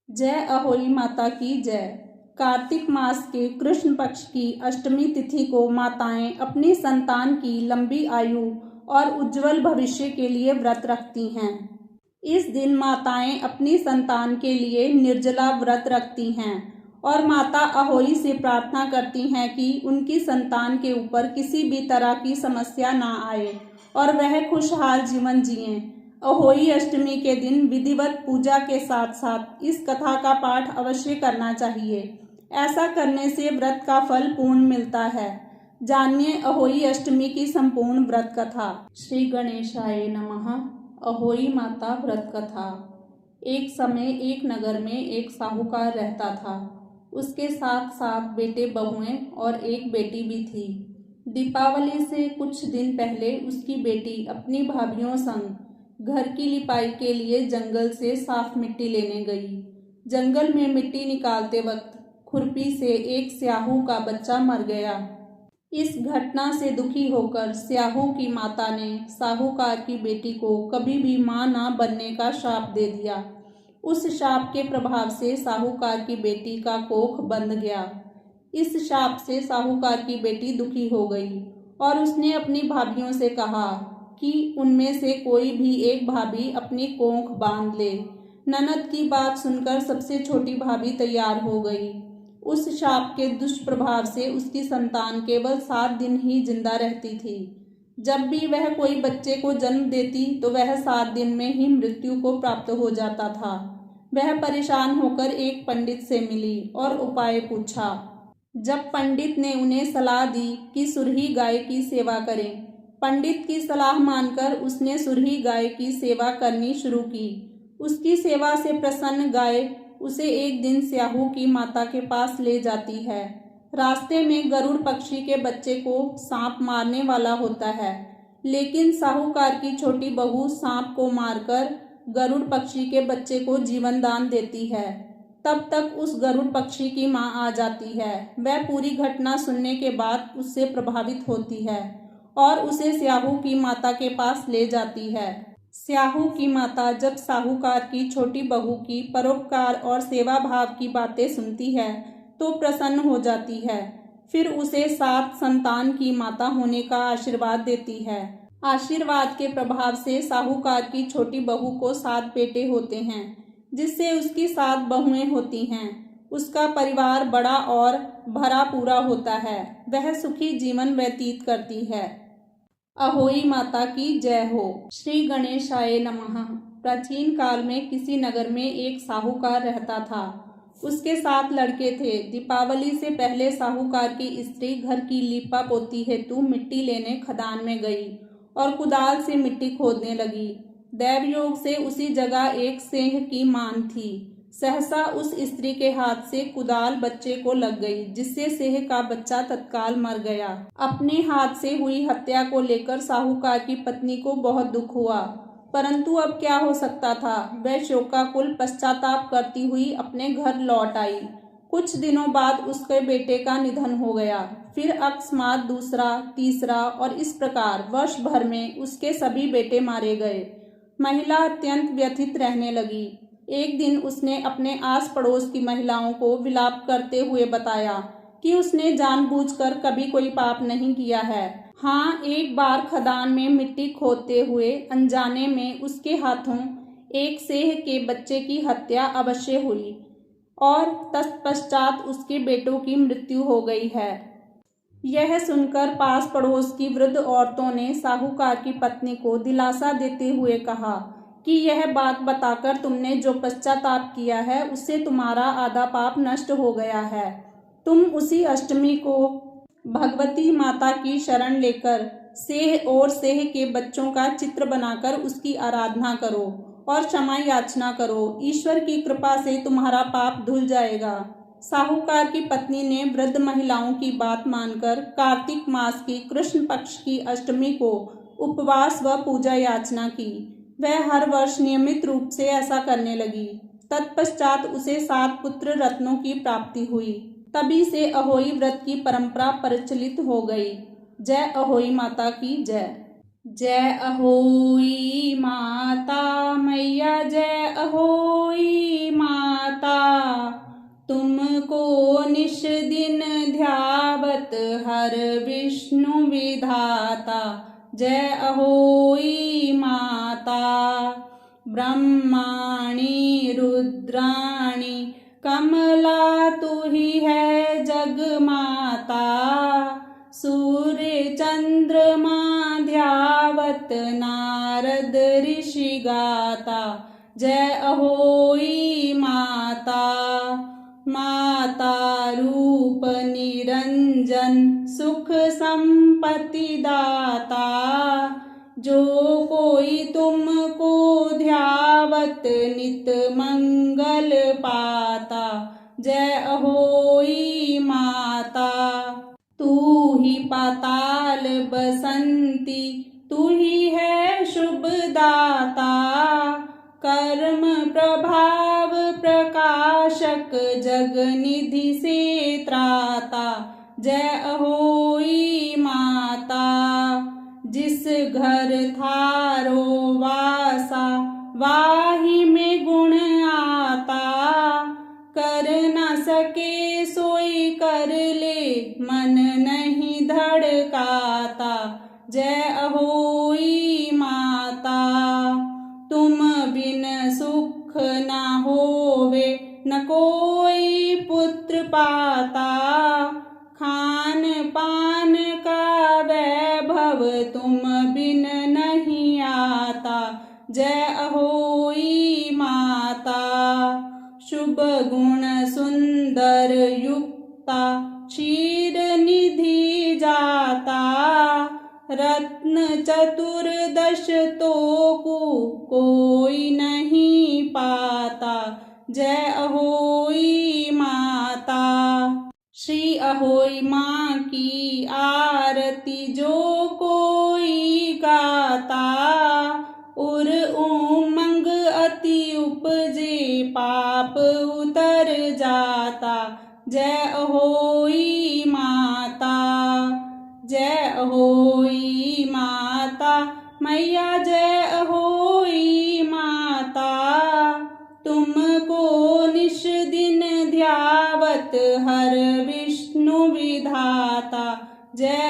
जय अहोई माता की जय। कार्तिक मास के कृष्ण पक्ष की अष्टमी तिथि को माताएं अपनी संतान की लंबी आयु और उज्जवल भविष्य के लिए व्रत रखती हैं। इस दिन माताएं अपनी संतान के लिए निर्जला व्रत रखती हैं और माता अहोई से प्रार्थना करती हैं कि उनकी संतान के ऊपर किसी भी तरह की समस्या ना आए और वह खुशहाल जीवन जिएं। अहोई अष्टमी के दिन विधिवत पूजा के साथ साथ इस कथा का पाठ अवश्य करना चाहिए। ऐसा करने से व्रत का फल पूर्ण मिलता है। जानिए अहोई अष्टमी की संपूर्ण व्रत कथा। श्री गणेशाय नमः। अहोई माता व्रत कथा। एक समय एक नगर में एक साहूकार रहता था। उसके साथ सात बेटे बहुएं और एक बेटी भी थी। दीपावली से कुछ दिन पहले उसकी बेटी अपनी भाभीियों संग घर की लिपाई के लिए जंगल से साफ मिट्टी लेने गई। जंगल में मिट्टी निकालते वक्त खुरपी से एक स्याहू का बच्चा मर गया। इस घटना से दुखी होकर स्याहू की माता ने साहूकार की बेटी को कभी भी मां ना बनने का शाप दे दिया। उस शाप के प्रभाव से साहूकार की बेटी का कोख बंध गया। इस शाप से साहूकार की बेटी दुखी हो गई और उसने अपनी भाभीियों से कहा कि उनमें से कोई भी एक भाभी अपनी कोख बांध ले। ननद की बात सुनकर सबसे छोटी भाभी तैयार हो गई। उस शाप के दुष्प्रभाव से उसकी संतान केवल 7 दिन ही जिंदा रहती थी। जब भी वह कोई बच्चे को जन्म देती तो वह 7 दिन में ही मृत्यु को प्राप्त हो जाता था। वह परेशान होकर एक पंडित से मिली और उपाय पूछा। जब पंडित ने उन्हें सलाह दी कि सुरही गाय की सेवा करें, पंडित की सलाह मानकर उसने सुरही गाय की सेवा करनी शुरू की। उसकी सेवा से प्रसन्न गाय उसे एक दिन स्याहू की माता के पास ले जाती है। रास्ते में गरुड़ पक्षी के बच्चे को सांप मारने वाला होता है, लेकिन साहूकार की छोटी बहू सांप को मारकर गरुड़ पक्षी के बच्चे को जीवन दान देती है। तब तक उस गरुड़ पक्षी की मां आ जाती है। वह पूरी घटना सुनने के बाद उससे प्रभावित होती है और उसे स्याहू की माता के पास ले जाती है। स्याहू की माता जब साहूकार की छोटी बहू की परोपकार और सेवा भाव की बातें सुनती है तो प्रसन्न हो जाती है। फिर उसे 7 संतान की माता होने का आशीर्वाद देती है। आशीर्वाद के प्रभाव से साहूकार की छोटी बहू को 7 बेटे होते हैं, जिससे उसकी 7 बहुएं होती हैं। उसका परिवार बड़ा और भरा पूरा होता है। वह सुखी जीवन व्यतीत करती है। अहोई माता की जय हो। श्री गणेशाय नमः। प्राचीन काल में किसी नगर में एक साहूकार रहता था। उसके 7 लड़के थे। दीपावली से पहले साहूकार की स्त्री घर की लीपा पोती हेतु मिट्टी लेने खदान में गई और कुदाल से मिट्टी खोदने लगी। दैवयोग से उसी जगह एक सेंह की मान थी। सहसा उस स्त्री के हाथ से कुदाल बच्चे को लग गई, जिससे सेह का बच्चा तत्काल मर गया। अपने हाथ से हुई हत्या को लेकर साहूकार की पत्नी को बहुत दुख हुआ, परंतु अब क्या हो सकता था। वह शोकाकुल पश्चाताप करती हुई अपने घर लौट आई। कुछ दिनों बाद उसके बेटे का निधन हो गया। फिर अकस्मात दूसरा, तीसरा और इस प्रकार वर्ष भर में उसके सभी बेटे मारे गए। महिला अत्यंत व्यथित रहने लगी। एक दिन उसने अपने आस पड़ोस की महिलाओं को विलाप करते हुए बताया कि उसने जानबूझकर कभी कोई पाप नहीं किया है। हाँ, एक बार खदान में मिट्टी खोदते हुए अनजाने में उसके हाथों एक सेह के बच्चे की हत्या अवश्य हुई और तत्पश्चात उसके बेटों की मृत्यु हो गई है। यह सुनकर पास पड़ोस की वृद्ध औरतों ने साहूकार की पत्नी को दिलासा देते हुए कहा कि यह बात बताकर तुमने जो पश्चाताप किया है उससे तुम्हारा आधा पाप नष्ट हो गया है। तुम उसी अष्टमी को भगवती माता की शरण लेकर सेह और सेह के बच्चों का चित्र बनाकर उसकी आराधना करो और क्षमा याचना करो। ईश्वर की कृपा से तुम्हारा पाप धुल जाएगा। साहूकार की पत्नी ने वृद्ध महिलाओं की बात मानकर कार्तिक मास की कृष्ण पक्ष की अष्टमी को उपवास व पूजा याचना की। वह हर वर्ष नियमित रूप से ऐसा करने लगी। तत्पश्चात उसे 7 पुत्र रत्नों की प्राप्ति हुई। तभी से अहोई व्रत की परंपरा प्रचलित हो गई। जय अहोई माता की जय। जय अहोई माता मैया, जय अहोई माता। हर विष्णु विधाता, जय अहोई माता। ब्रह्माणी रुद्राणी कमला तू ही है जग माता, सूर्य चंद्रमा ध्यावत नारद ऋषि गाता, जय अहोई माता। माता रूप निरंजन सुख संपत्ति दाता, जो कोई तुमको ध्यावत नित मंगल पाता, जय अहोई माता। तू ही पाताल बसंती, तू ही है शुभ दाता, कर्म प्रभाव प्रकाशक जग निधि से त्राता, जय अहोई माता। जिस घर थारो वासा, वाही में गुण आता, कर न सके सोई कर ले मन नहीं धड़काता, जय अहोई माता। तुम बिन सुख न होवे न कोई पुत्र पाता, खान पान का वैभव तुम बिन नहीं आता, जय अहोई माता। शुभ गुण सुंदर युक्ता, क्षीर निधि जाता, रत्न चतुर्दश तो कोई नहीं पाता, जय अहोई माता। श्री अहोई माँ की आरती जो कोई गाता, उर उमंग अति उपजे पाप उतर जाता, जय अहोई माता। जय अहोई माता मैया, जय अहोई माता। तुमको निश दिन ध्यावत हर विष्णु विधाता, जय